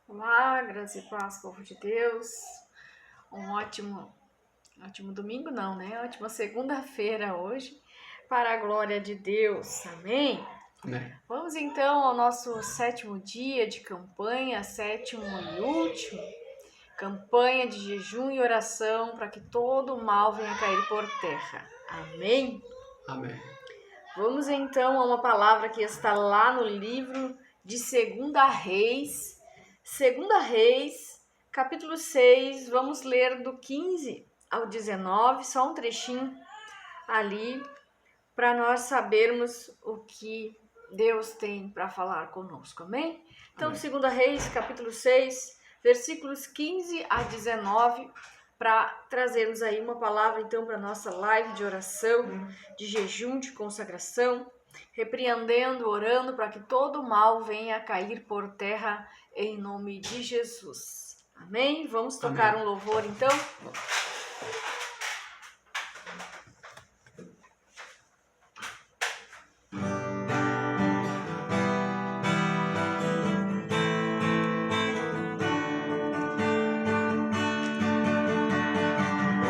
Olá, graça e paz, povo de Deus. Um ótimo domingo não, né? Ótima segunda-feira hoje, para a glória de Deus. Amém? Amém. Vamos então ao nosso sétimo dia de campanha, sétimo e último. Campanha de jejum e oração para que todo o mal venha cair por terra. Amém? Amém. Vamos então a uma palavra que está lá no livro de 2 Reis. 2 Reis, capítulo 6, vamos ler do 15 ao 19, só um trechinho ali, para nós sabermos o que Deus tem para falar conosco, amém? Então, Amém. 2 Reis, capítulo 6, versículos 15 a 19, para trazermos aí uma palavra então para nossa live de oração, de jejum, de consagração, repreendendo, orando para que todo mal venha a cair por terra em nome de Jesus. Amém? Vamos tocar Amém. um louvor então?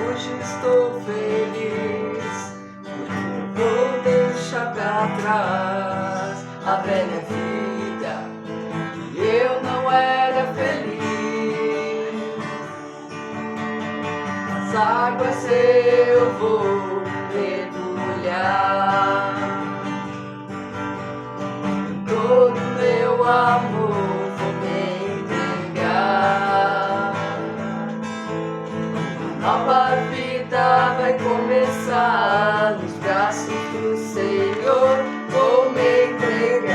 Hoje estou feliz, porque eu vou deixar pra trás a velha vida que eu não era feliz. Nas águas eu vou mergulhar, todo meu amor vou me entregar. Nova vida vai começar nos braços do Senhor, vou me entregar.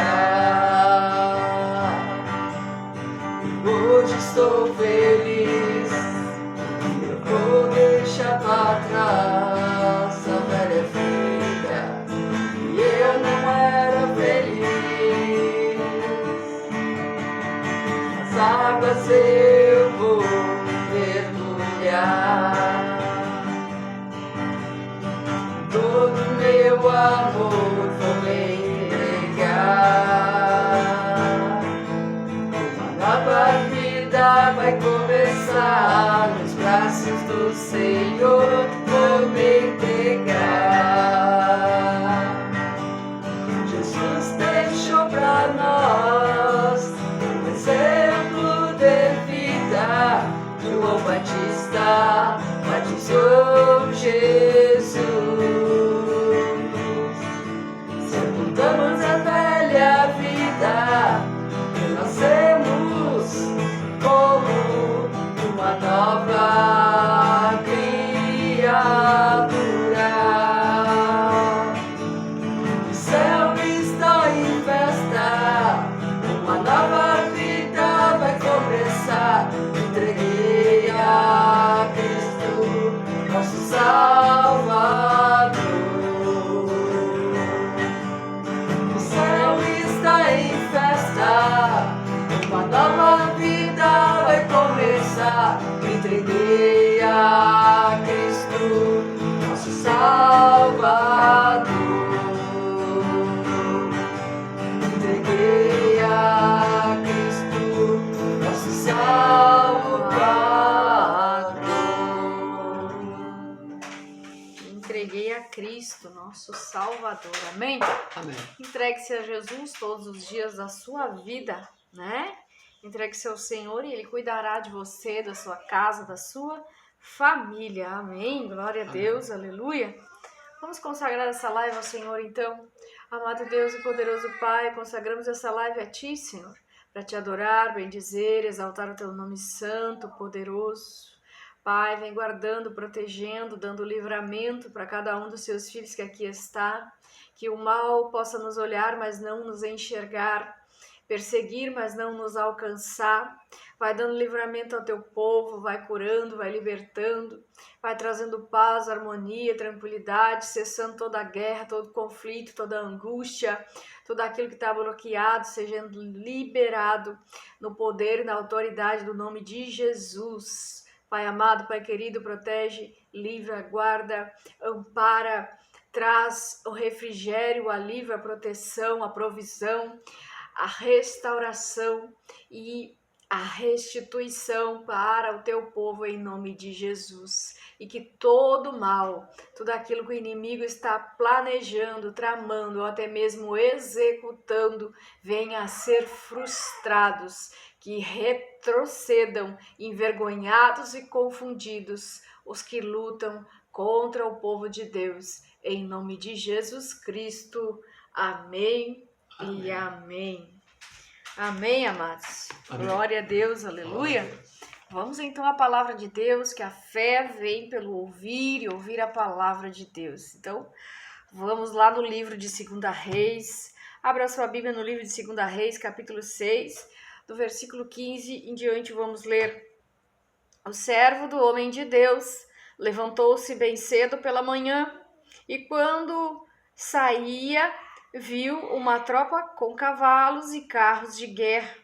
Hoje estou feliz, eu vou deixar pra trás a velha vida e eu não era feliz. Nas águas eu vou mergulhar, todo meu amor vou me entregar. Uma nova vida vai começar nos braços do Senhor, vou me entregar. Jesus deixou pra nós um exemplo de vida. João Batista batizou Jesus. Sepultamos a velha vida, renascemos como uma nova criatura. O céu está em festa, uma nova vida vai começar. Entreguei a Cristo, nosso Salvador. O céu está em festa, uma nova vida vai começar. Entreguei a Cristo, nosso Salvador. Entreguei a Cristo, nosso Salvador. Entreguei a Cristo, nosso Salvador. Amém? Amém. Entregue-se a Jesus todos os dias da sua vida, né? Entregue-se ao Senhor e Ele cuidará de você, da sua casa, da sua família. Amém? Glória a Deus, aleluia. Vamos consagrar essa live ao Senhor, então. Amado Deus e poderoso Pai, consagramos essa live a Ti, Senhor, para Te adorar, bendizer, exaltar o Teu nome santo, poderoso. Pai, vem guardando, protegendo, dando livramento para cada um dos Seus filhos que aqui está. Que o mal possa nos olhar, mas não nos enxergar, perseguir, mas não nos alcançar. Vai dando livramento ao teu povo, vai curando, vai libertando, vai trazendo paz, harmonia, tranquilidade, cessando toda a guerra, todo conflito, toda a angústia, tudo aquilo que está bloqueado, seja liberado no poder e na autoridade do nome de Jesus. Pai amado, Pai querido, protege, livra, guarda, ampara, traz o refrigério, o alívio, a proteção, a provisão, a restauração e a restituição para o teu povo em nome de Jesus. E que todo mal, tudo aquilo que o inimigo está planejando, tramando ou até mesmo executando, venha a ser frustrados, que retrocedam envergonhados e confundidos os que lutam contra o povo de Deus. Em nome de Jesus Cristo. Amém. Amém. E amém. Amém, amados. Amém. Glória a Deus, aleluia. Glória a Deus. Vamos então à palavra de Deus, que a fé vem pelo ouvir e ouvir a palavra de Deus. Então, vamos lá no livro de 2 Reis. Abra sua Bíblia no livro de 2 Reis, capítulo 6, do versículo 15 em diante, vamos ler. O servo do homem de Deus levantou-se bem cedo pela manhã e quando saía, viu uma tropa com cavalos e carros de guerra.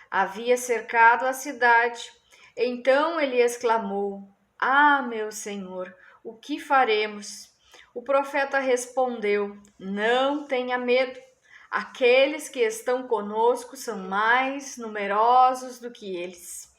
Havia cercado a cidade. Então ele exclamou: Ah, meu senhor, o que faremos? O profeta respondeu: Não tenha medo. Aqueles que estão conosco são mais numerosos do que eles.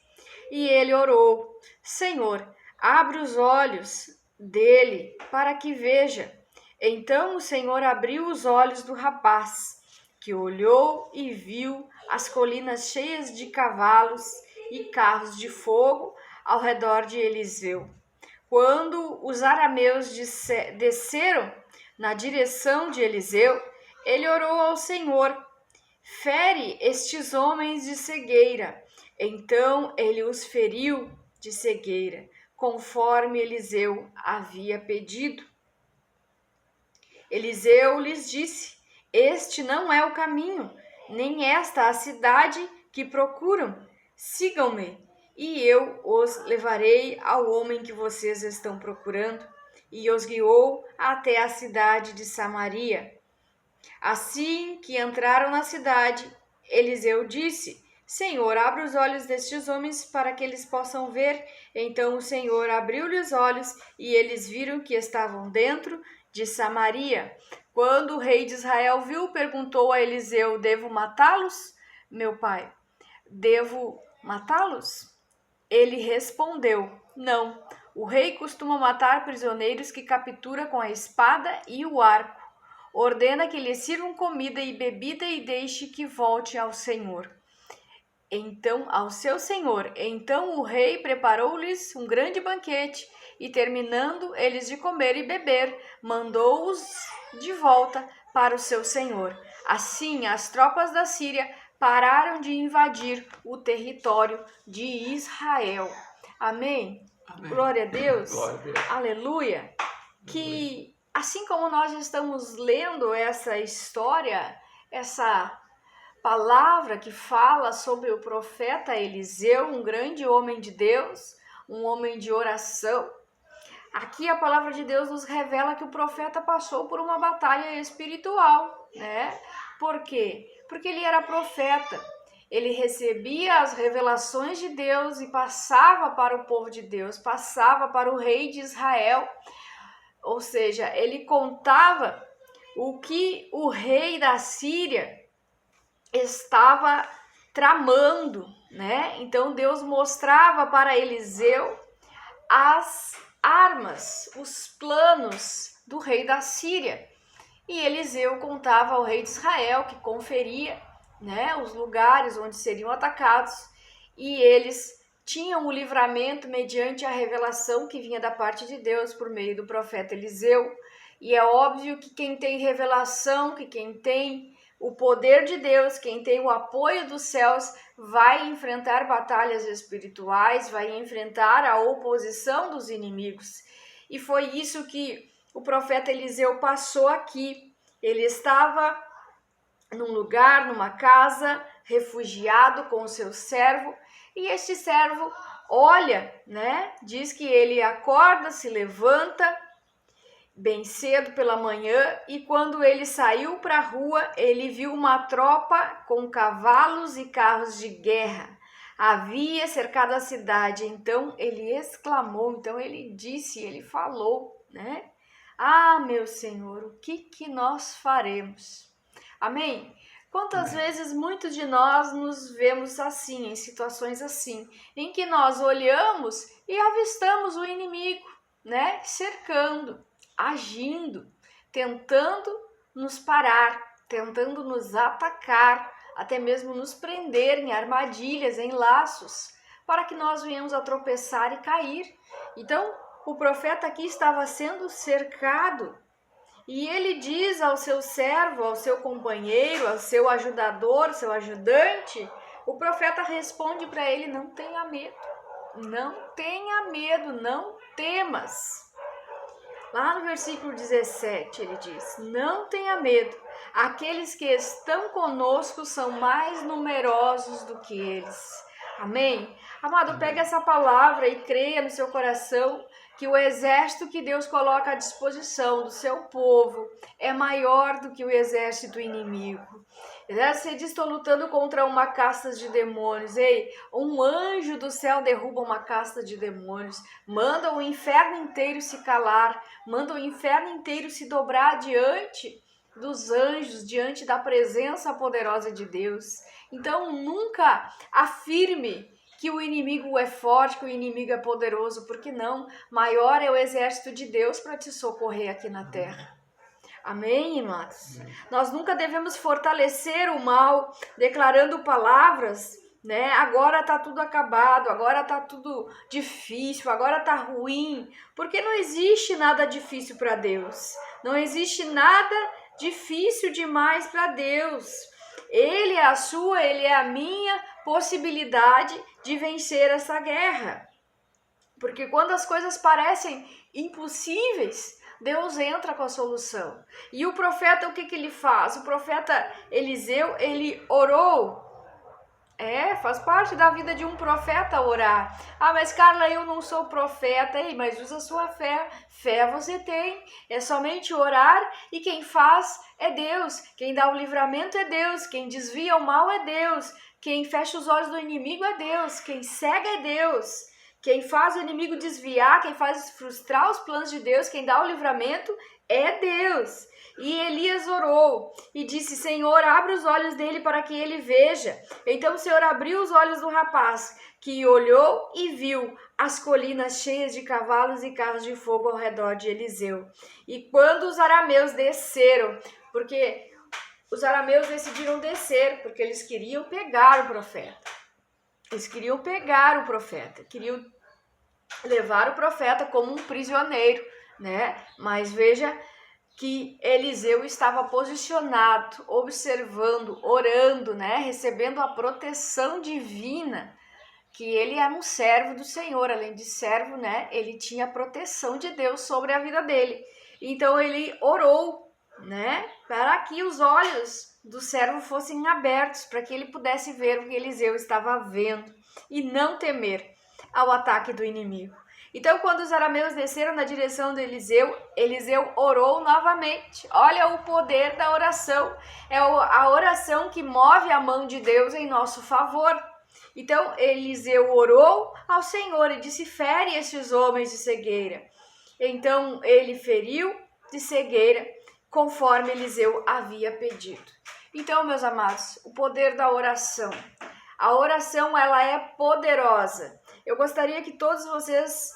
E ele orou: Senhor, abre os olhos dele para que veja. Então o Senhor abriu os olhos do rapaz, que olhou e viu as colinas cheias de cavalos e carros de fogo ao redor de Eliseu. Quando os arameus desceram na direção de Eliseu, ele orou ao Senhor: Fere estes homens de cegueira. Então ele os feriu de cegueira, conforme Eliseu havia pedido. Eliseu lhes disse: Este não é o caminho, nem esta a cidade que procuram. Sigam-me, e eu os levarei ao homem que vocês estão procurando. E os guiou até a cidade de Samaria. Assim que entraram na cidade, Eliseu disse: Senhor, abre os olhos destes homens para que eles possam ver. Então o Senhor abriu-lhe os olhos e eles viram que estavam dentro de Samaria. Quando o rei de Israel viu, perguntou a Eliseu: Devo matá-los, meu pai? Devo matá-los? Ele respondeu: Não. O rei costuma matar prisioneiros que captura com a espada e o arco. Ordena que lhe sirvam comida e bebida e deixe que volte ao Senhor. Ao seu senhor. Então o rei preparou-lhes um grande banquete e, terminando eles de comer e beber, mandou-os de volta para o seu senhor. Assim, as tropas da Síria pararam de invadir o território de Israel. Amém? Amém. Glória a Deus. Glória a Deus. Aleluia. Que assim como nós estamos lendo essa história, essa palavra que fala sobre o profeta Eliseu, um grande homem de Deus, um homem de oração, aqui a palavra de Deus nos revela que o profeta passou por uma batalha espiritual, né? Por quê? Porque ele era profeta. Ele recebia as revelações de Deus e passava para o povo de Deus, passava para o rei de Israel. Ou seja, ele contava o que o rei da Síria estava tramando, né? Então Deus mostrava para Eliseu as armas, os planos do rei da Síria. E Eliseu contava ao rei de Israel, que conferia, né, os lugares onde seriam atacados, e eles tinham o livramento mediante a revelação que vinha da parte de Deus por meio do profeta Eliseu. E é óbvio que quem tem revelação, que quem tem o poder de Deus, quem tem o apoio dos céus, vai enfrentar batalhas espirituais, vai enfrentar a oposição dos inimigos. E foi isso que o profeta Eliseu passou aqui. Ele estava num lugar, numa casa, refugiado com o seu servo, e este servo olha, né? Diz que ele acorda, se levanta bem cedo pela manhã, e quando ele saiu para a rua, ele viu uma tropa com cavalos e carros de guerra. Havia cercado a cidade. Então ele exclamou, então ele disse, ele falou, né? Ah, meu Senhor, o que nós faremos? Amém? Quantas vezes muitos de nós nos vemos assim, em situações assim, em que nós olhamos e avistamos o inimigo, né, cercando, agindo, tentando nos parar, tentando nos atacar, até mesmo nos prender em armadilhas, em laços, para que nós venhamos a tropeçar e cair. Então, o profeta aqui estava sendo cercado e ele diz ao seu servo, ao seu companheiro, ao seu ajudador, seu ajudante, o profeta responde para ele: não tenha medo, não tenha medo, não temas. Lá no versículo 17 ele diz: não tenha medo, aqueles que estão conosco são mais numerosos do que eles. Amém? Amado, pega essa palavra e creia no seu coração que o exército que Deus coloca à disposição do seu povo é maior do que o exército inimigo. Você diz: estou lutando contra uma casta de demônios. Ei, um anjo do céu derruba uma casta de demônios, manda o inferno inteiro se calar, manda o inferno inteiro se dobrar diante dos anjos, diante da presença poderosa de Deus. Então nunca afirme que o inimigo é forte, que o inimigo é poderoso, porque não, maior é o exército de Deus para te socorrer aqui na terra. Amém, irmãos? Nós nunca devemos fortalecer o mal, declarando palavras, né? Agora tá tudo acabado, agora tá tudo difícil, agora tá ruim, porque não existe nada difícil para Deus. Não existe nada difícil demais para Deus. Ele é a sua, ele é a minha possibilidade de vencer essa guerra. Porque quando as coisas parecem impossíveis, Deus entra com a solução. E o profeta, o que ele faz? O profeta Eliseu, ele orou. Faz parte da vida de um profeta orar. Ah, mas Carla, eu não sou profeta. Ei, mas usa a sua fé. Fé você tem. É somente orar e quem faz é Deus. Quem dá o livramento é Deus. Quem desvia o mal é Deus. Quem fecha os olhos do inimigo é Deus. Quem cega é Deus. Quem faz o inimigo desviar, quem faz frustrar os planos de Deus, quem dá o livramento é Deus. E Elias orou e disse: Senhor, abre os olhos dele para que ele veja. Então o Senhor abriu os olhos do rapaz, que olhou e viu as colinas cheias de cavalos e carros de fogo ao redor de Eliseu. E quando os arameus desceram, porque os arameus decidiram descer, porque eles queriam pegar o profeta. Eles queriam pegar o profeta, queriam levar o profeta como um prisioneiro, né? Mas veja que Eliseu estava posicionado, observando, orando, né? Recebendo a proteção divina, que ele era um servo do Senhor, além de servo, né? Ele tinha a proteção de Deus sobre a vida dele. Então ele orou, né? Para que os olhos do servo fossem abertos, para que ele pudesse ver o que Eliseu estava vendo e não temer ao ataque do inimigo. Então, quando os arameus desceram na direção de Eliseu, Eliseu orou novamente. Olha o poder da oração. É a oração que move a mão de Deus em nosso favor. Então, Eliseu orou ao Senhor e disse: fere esses homens de cegueira. Então, ele feriu de cegueira, conforme Eliseu havia pedido. Então, meus amados, o poder da oração. A oração, ela é poderosa. Eu gostaria que todos vocês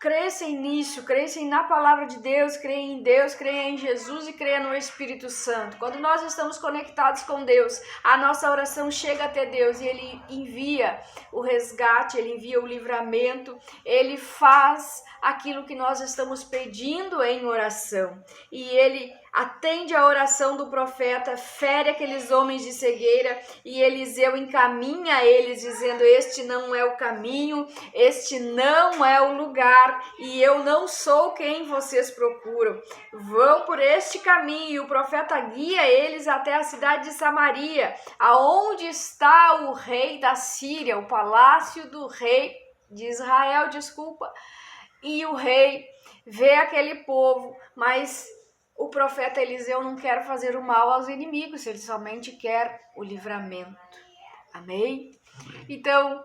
crescem nisso, crescem na palavra de Deus, creem em Deus, creem em Jesus e creem no Espírito Santo. Quando nós estamos conectados com Deus, a nossa oração chega até Deus e Ele envia o resgate, Ele envia o livramento, Ele faz aquilo que nós estamos pedindo em oração. E Ele atende a oração do profeta, fere aqueles homens de cegueira e Eliseu encaminha eles dizendo: este não é o caminho, este não é o lugar e eu não sou quem vocês procuram. Vão por este caminho. E o profeta guia eles até a cidade de Samaria, aonde está o rei da Síria, o palácio do rei de Israel, E o rei vê aquele povo, mas o profeta Eliseu não quer fazer o mal aos inimigos, ele somente quer o livramento. Amém? Então,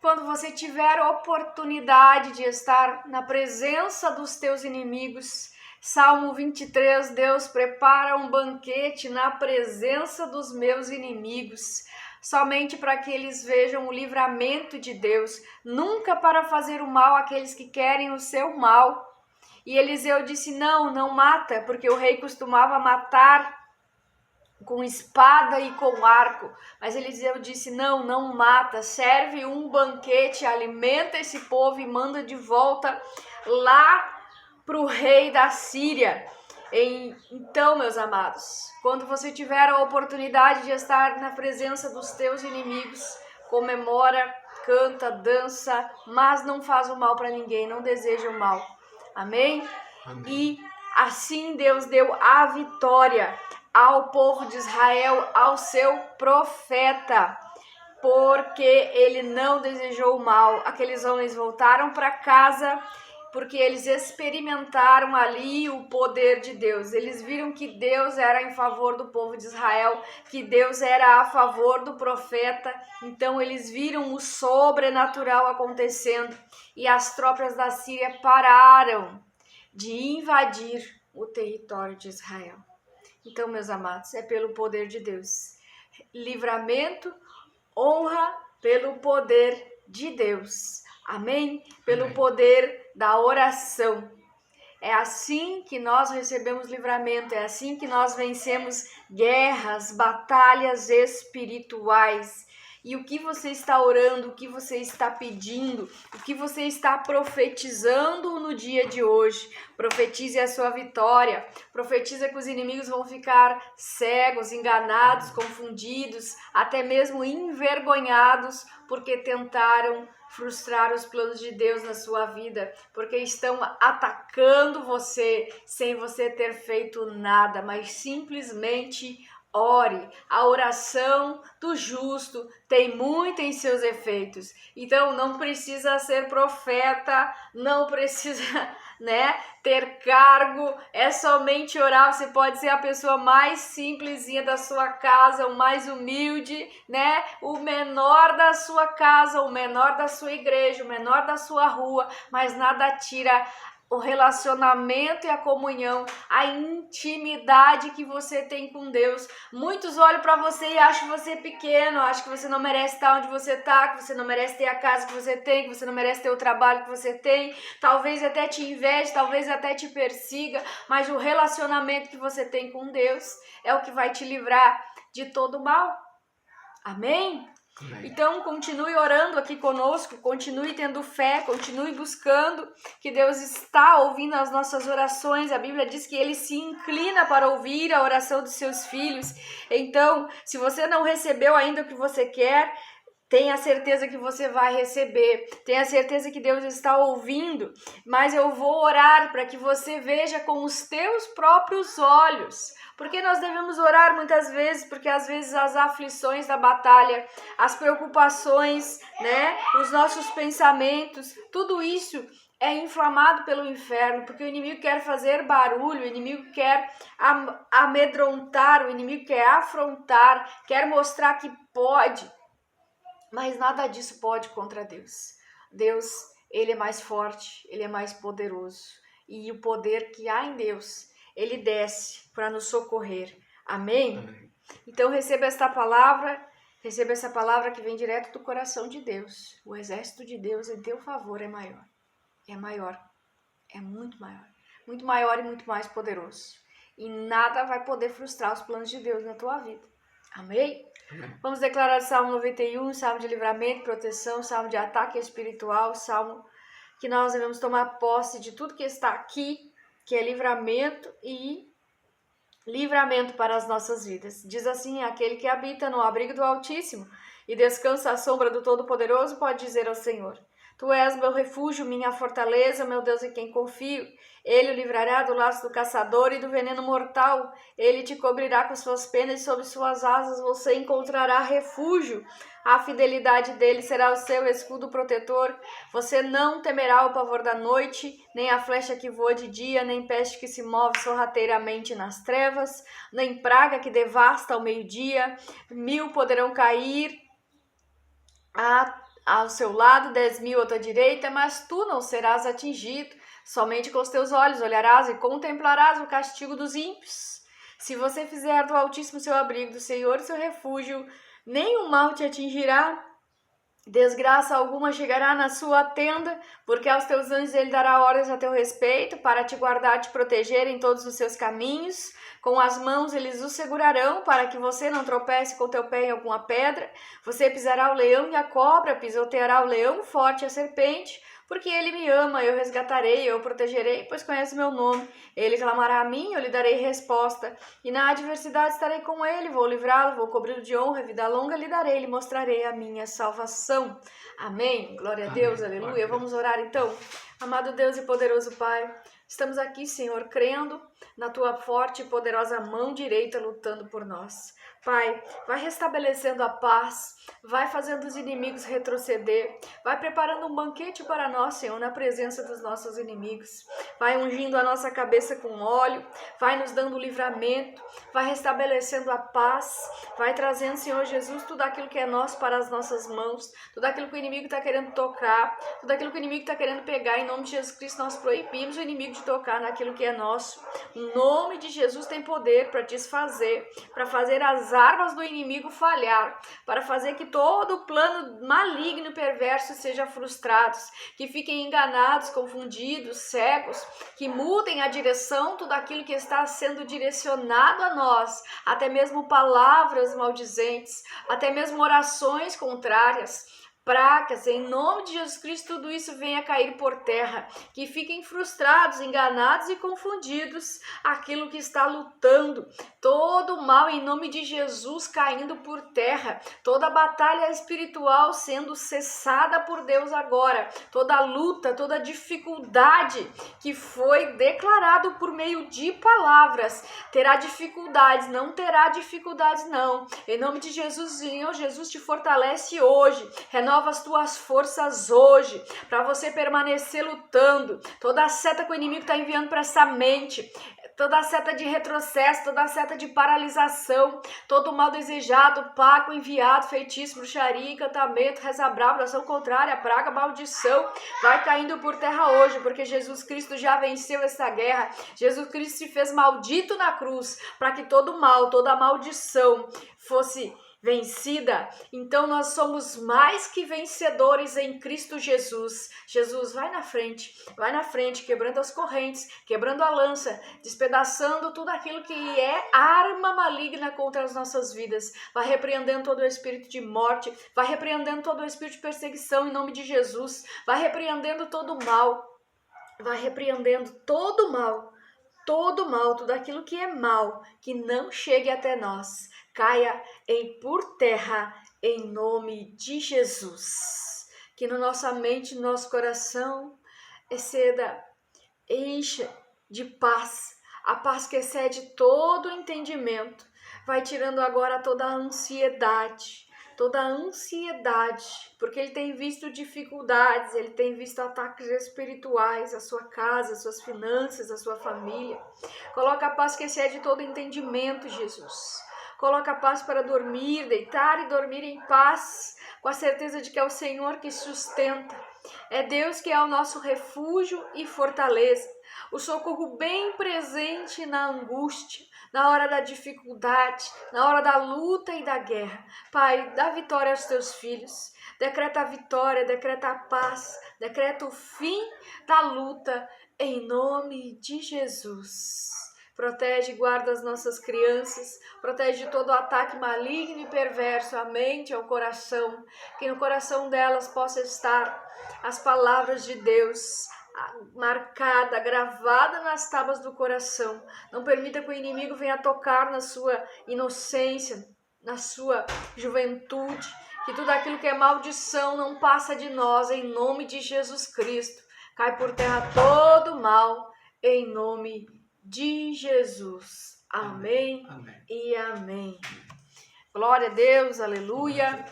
quando você tiver a oportunidade de estar na presença dos teus inimigos, Salmo 23, Deus prepara um banquete na presença dos meus inimigos, somente para que eles vejam o livramento de Deus, nunca para fazer o mal àqueles que querem o seu mal. E Eliseu disse, não mata, porque o rei costumava matar com espada e com arco. Mas Eliseu disse, não mata, serve um banquete, alimenta esse povo e manda de volta lá para o rei da Síria. Então, meus amados, quando você tiver a oportunidade de estar na presença dos teus inimigos, comemora, canta, dança, mas não faz o mal para ninguém, não deseja o mal. Amém? E assim Deus deu a vitória ao povo de Israel, ao seu profeta, porque ele não desejou o mal. Aqueles homens voltaram para casa porque eles experimentaram ali o poder de Deus. Eles viram que Deus era em favor do povo de Israel, que Deus era a favor do profeta. Então eles viram o sobrenatural acontecendo e as tropas da Síria pararam de invadir o território de Israel. Então, meus amados, é pelo poder de Deus. Livramento, honra pelo poder de Deus. Amém? Pelo poder da oração. É assim que nós recebemos livramento, é assim que nós vencemos guerras, batalhas espirituais. E o que você está orando, o que você está pedindo, o que você está profetizando no dia de hoje. Profetize a sua vitória. Profetiza que os inimigos vão ficar cegos, enganados, confundidos, até mesmo envergonhados, porque tentaram frustrar os planos de Deus na sua vida, porque estão atacando você sem você ter feito nada, mas simplesmente ore. A oração do justo tem muito em seus efeitos. Então não precisa ser profeta, não precisa, ter cargo, é somente orar. Você pode ser a pessoa mais simplesinha da sua casa, o mais humilde, o menor da sua casa, o menor da sua igreja, o menor da sua rua, mas nada tira o relacionamento e a comunhão, a intimidade que você tem com Deus. Muitos olham para você e acham você pequeno, acham que você não merece estar onde você está, que você não merece ter a casa que você tem, que você não merece ter o trabalho que você tem, talvez até te inveje, talvez até te persiga, mas o relacionamento que você tem com Deus é o que vai te livrar de todo mal. Amém? Então continue orando aqui conosco, continue tendo fé, continue buscando, que Deus está ouvindo as nossas orações. A Bíblia diz que Ele se inclina para ouvir a oração dos seus filhos. Então, se você não recebeu ainda o que você quer, tenha certeza que você vai receber, tenha certeza que Deus está ouvindo, mas eu vou orar para que você veja com os teus próprios olhos. Porque nós devemos orar muitas vezes, porque às vezes as aflições da batalha, as preocupações, os nossos pensamentos, tudo isso é inflamado pelo inferno, porque o inimigo quer fazer barulho, o inimigo quer amedrontar, o inimigo quer afrontar, quer mostrar que pode, mas nada disso pode contra Deus. Deus, Ele é mais forte, Ele é mais poderoso, e o poder que há em Deus, Ele desce para nos socorrer. Amém? Amém? Então receba essa palavra que vem direto do coração de Deus. O exército de Deus em teu favor é maior. É maior. É muito maior e muito mais poderoso. E nada vai poder frustrar os planos de Deus na tua vida. Amém? Amém. Vamos declarar Salmo 91, Salmo de livramento, proteção, Salmo de ataque espiritual, Salmo que nós devemos tomar posse de tudo que está aqui, que é livramento e livramento para as nossas vidas. Diz assim: aquele que habita no abrigo do Altíssimo e descansa à sombra do Todo-Poderoso pode dizer ao Senhor: Tu és meu refúgio, minha fortaleza, meu Deus em quem confio. Ele o livrará do laço do caçador e do veneno mortal. Ele te cobrirá com suas penas e sob suas asas você encontrará refúgio. A fidelidade dele será o seu escudo protetor. Você não temerá o pavor da noite, nem a flecha que voa de dia, nem peste que se move sorrateiramente nas trevas, nem praga que devasta ao meio-dia. 1000 poderão cair ao seu lado, 10.000 à tua direita, mas tu não serás atingido. Somente com os teus olhos olharás e contemplarás o castigo dos ímpios. Se você fizer do Altíssimo seu abrigo, do Senhor seu refúgio, nenhum mal te atingirá, desgraça alguma chegará na sua tenda, porque aos teus anjos ele dará ordens a teu respeito, para te guardar e te proteger em todos os seus caminhos. Com as mãos eles o segurarão, para que você não tropece com o teu pé em alguma pedra. Você pisará o leão e a cobra, pisoteará o leão forte e a serpente. Porque ele me ama, eu resgatarei, eu o protegerei, pois conhece meu nome. Ele clamará a mim, eu lhe darei resposta. E na adversidade estarei com ele, vou livrá-lo, vou cobri-lo de honra, vida longa lhe darei, lhe mostrarei a minha salvação. Amém? Glória a Deus, aleluia. Vamos orar então. Amado Deus e poderoso Pai, estamos aqui, Senhor, crendo na tua forte e poderosa mão direita lutando por nós. Pai, vai restabelecendo a paz, vai fazendo os inimigos retroceder, vai preparando um banquete para nós, Senhor, na presença dos nossos inimigos. Vai ungindo a nossa cabeça com óleo, vai nos dando livramento, vai restabelecendo a paz, vai trazendo, Senhor Jesus, tudo aquilo que é nosso para as nossas mãos, tudo aquilo que o inimigo está querendo tocar, tudo aquilo que o inimigo está querendo pegar. Em nome de Jesus Cristo, nós proibimos o inimigo de tocar naquilo que é nosso. Em nome de Jesus tem poder para desfazer, para fazer as armas do inimigo falhar, para fazer que todo o plano maligno e perverso seja frustrado, que fiquem enganados, confundidos, cegos, que mudem a direção, tudo aquilo que está sendo direcionado a nós, até mesmo palavras maldizentes, até mesmo orações contrárias, pragas, em nome de Jesus Cristo, tudo isso venha cair por terra, que fiquem frustrados, enganados e confundidos aquilo que está lutando, todo o mal em nome de Jesus caindo por terra, toda a batalha espiritual sendo cessada por Deus agora, toda a luta, toda a dificuldade que foi declarado por meio de palavras, terá dificuldades, não terá dificuldades não, em nome de Jesus, Senhor Jesus te fortalece hoje, renova as tuas forças hoje, para você permanecer lutando, toda a seta que o inimigo está enviando para essa mente, toda a seta de retrocesso, toda a seta de paralisação, todo o mal desejado, pago, enviado, feitiço, bruxaria, encantamento, reza brava, oração contrária, praga, maldição, vai caindo por terra hoje, porque Jesus Cristo já venceu essa guerra, Jesus Cristo se fez maldito na cruz, para que todo mal, toda a maldição fosse vencida. Então nós somos mais que vencedores em Cristo Jesus. Jesus, vai na frente, quebrando as correntes, quebrando a lança, despedaçando tudo aquilo que é arma maligna contra as nossas vidas. Vai repreendendo todo o espírito de morte, vai repreendendo todo o espírito de perseguição em nome de Jesus, vai repreendendo todo o mal, vai repreendendo todo o mal, tudo aquilo que é mal, que não chegue até nós, caia por terra em nome de Jesus. Que na nossa mente, no nosso coração, encha de paz, a paz que excede todo o entendimento, vai tirando agora toda a ansiedade, porque ele tem visto dificuldades, ele tem visto ataques espirituais à sua casa, às suas finanças, à sua família. Coloca a paz que excede todo entendimento, Jesus. Coloca a paz para dormir, deitar e dormir em paz, com a certeza de que é o Senhor que sustenta. É Deus que é o nosso refúgio e fortaleza, o socorro bem presente na angústia, na hora da dificuldade, na hora da luta e da guerra. Pai, dá vitória aos teus filhos, decreta a vitória, decreta a paz, decreta o fim da luta, em nome de Jesus. Protege e guarda as nossas crianças, protege de todo ataque maligno e perverso à mente, ao coração, que no coração delas possa estar as palavras de Deus, marcada, gravada nas tábuas do coração. Não permita que o inimigo venha tocar na sua inocência, na sua juventude, que tudo aquilo que é maldição não passa de nós, em nome de Jesus Cristo. Cai por terra todo mal, em nome de Jesus. Amém, amém. E amém. Glória a Deus, aleluia.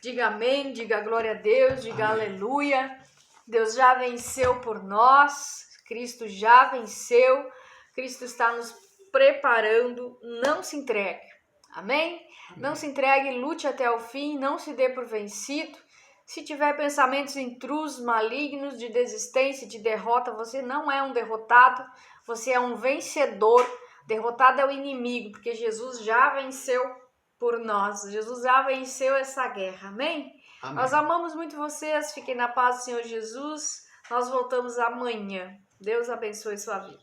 Diga amém, diga glória a Deus, diga amém. Aleluia. Deus já venceu por nós, Cristo já venceu, Cristo está nos preparando, não se entregue, amém? Não se entregue, lute até o fim, não se dê por vencido, Se tiver pensamentos intrusos, malignos, de desistência, de derrota, você não é um derrotado, você é um vencedor. Derrotado é o inimigo, porque Jesus já venceu por nós. Jesus já venceu essa guerra. Amém? Amém. Nós amamos muito vocês. Fiquem na paz do Senhor Jesus. Nós voltamos amanhã. Deus abençoe sua vida.